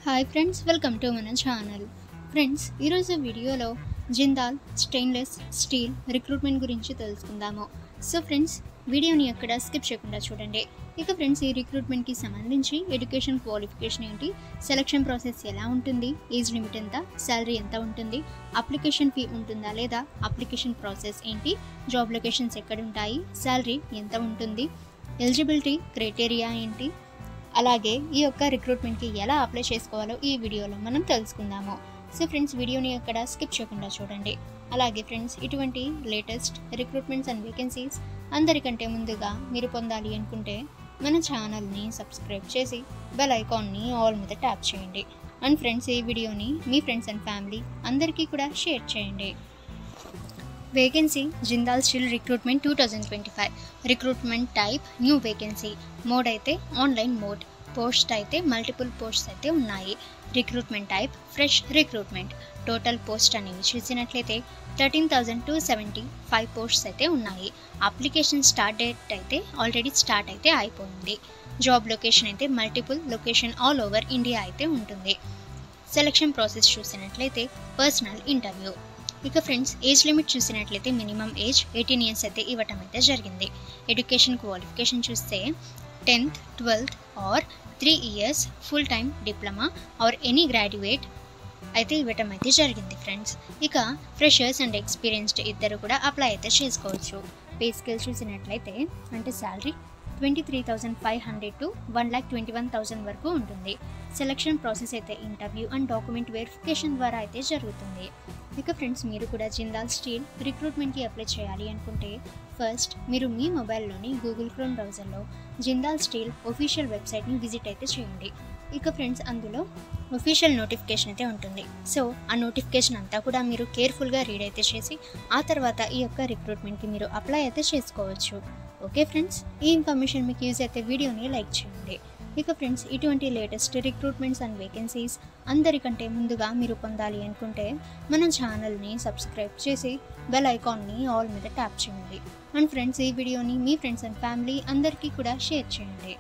Hi friends, welcome to మన channel. Friends, ఈరోజు వీడియోలో జిందాల్ స్టెయిన్లెస్ స్టీల్ రిక్రూట్మెంట్ గురించి తెలుసుకుందాము. సో ఫ్రెండ్స్, వీడియోని ఎక్కడ స్కిప్ చేయకుండా చూడండి. ఇక ఫ్రెండ్స్, ఈ రిక్రూట్మెంట్కి సంబంధించి ఎడ్యుకేషన్ క్వాలిఫికేషన్ ఏంటి, సెలక్షన్ ప్రాసెస్ ఎలా ఉంటుంది, ఏజ్ లిమిట్ ఎంత, శాలరీ ఎంత ఉంటుంది, అప్లికేషన్ ఫీ ఉంటుందా లేదా, అప్లికేషన్ ప్రాసెస్ ఏంటి, జాబ్ లొకేషన్స్ ఎక్కడ ఉంటాయి, శాలరీ ఎంత ఉంటుంది, ఎలిజిబిలిటీ క్రైటీరియా ఏంటి, అలాగే ఈ యొక్క రిక్రూట్మెంట్కి ఎలా అప్లై చేసుకోవాలో ఈ వీడియోలో మనం తెలుసుకుందాము. సో ఫ్రెండ్స్, వీడియోని ఎక్కడ స్కిప్ చేయకుండా చూడండి. అలాగే ఫ్రెండ్స్, ఇటువంటి లేటెస్ట్ రిక్రూట్మెంట్స్ అండ్ వేకెన్సీస్ అందరికంటే ముందుగా మీరు పొందాలి అనుకుంటే మన ఛానల్ని సబ్స్క్రైబ్ చేసి బెల్ ఐకాన్ని ఆల్ మీద ట్యాప్ చేయండి. అండ్ ఫ్రెండ్స్, ఈ వీడియోని మీ ఫ్రెండ్స్ అండ్ ఫ్యామిలీ అందరికీ కూడా షేర్ చేయండి. Vacancy Jindal steel recruitment 2025. Recruitment type new vacancy. Mode అయితే ఆన్లైన్ మోడ్. పోస్ట్ అయితే మల్టిపుల్ పోస్ట్స్ అయితే ఉన్నాయి. Recruitment type fresh recruitment. Total post అనేవి చూసినట్లయితే 13,275 పోస్ట్స్ అయితే ఉన్నాయి. అప్లికేషన్ స్టార్ట్ డేట్ అయితే ఆల్రెడీ స్టార్ట్ అయితే అయిపోయింది. జాబ్ లొకేషన్ అయితే multiple location all over India అయితే ఉంటుంది. సెలక్షన్ ప్రాసెస్ చూసినట్లయితే పర్సనల్ ఇంటర్వ్యూ. ఇక ఫ్రెండ్స్, ఏజ్ లిమిట్ చూసినట్లయితే మినిమం ఏజ్ 18 ఇయర్స్ అయితే ఇవ్వటం అయితే జరిగింది. ఎడ్యుకేషన్ క్వాలిఫికేషన్ చూస్తే 10th, 12th or 3 years full time diploma or any graduate అయితే ఇవ్వటం అయితే జరిగింది ఫ్రెండ్స్. ఇక ఫ్రెషర్స్ అండ్ ఎక్స్పీరియన్స్డ్ ఇద్దరు కూడా అప్లై అయితే చేసుకోవచ్చు. పే స్కేల్ చూసినట్లయితే అంటే శాలరీ 23,500 to 1,21,000 వరకు ఉంటుంది. సెలక్షన్ ప్రాసెస్ అయితే ఇంటర్వ్యూ అండ్ డాక్యుమెంట్ వెరిఫికేషన్ ద్వారా అయితే జరుగుతుంది. ఇక ఫ్రెండ్స్, మీరు కూడా జిందాల్ స్టీల్ రిక్రూట్మెంట్కి అప్లై చేయాలి అనుకుంటే ఫస్ట్ మీరు మీ మొబైల్లోని గూగుల్ క్రోమ్ బ్రౌజర్లో జిందాల్ స్టీల్ ఒఫీషియల్ వెబ్సైట్ని విజిట్ అయితే చేయండి. ఇక ఫ్రెండ్స్, అందులో ఒఫీషియల్ నోటిఫికేషన్ అయితే ఉంటుంది. సో ఆ నోటిఫికేషన్ అంతా కూడా మీరు కేర్ఫుల్గా రీడ్ అయితే చేసి ఆ తర్వాత ఈ యొక్క రిక్రూట్మెంట్కి మీరు అప్లై అయితే చేసుకోవచ్చు. ఓకే ఫ్రెండ్స్, ఈ ఇన్ఫర్మేషన్ మీకు యూజ్ అయితే వీడియోని లైక్ చేయండి. ఇక ఫ్రెండ్స్, ఇటువంటి లేటెస్ట్ రిక్రూట్మెంట్స్ అండ్ వేకెన్సీస్ అందరికంటే ముందుగా మీరు పొందాలి అనుకుంటే మన ఛానల్ని సబ్స్క్రైబ్ చేసి బెల్ ఐకాన్ని ఆల్ మీద ట్యాప్ చేయండి. అండ్ ఫ్రెండ్స్, ఈ వీడియోని మీ ఫ్రెండ్స్ అండ్ ఫ్యామిలీ అందరికీ కూడా షేర్ చేయండి.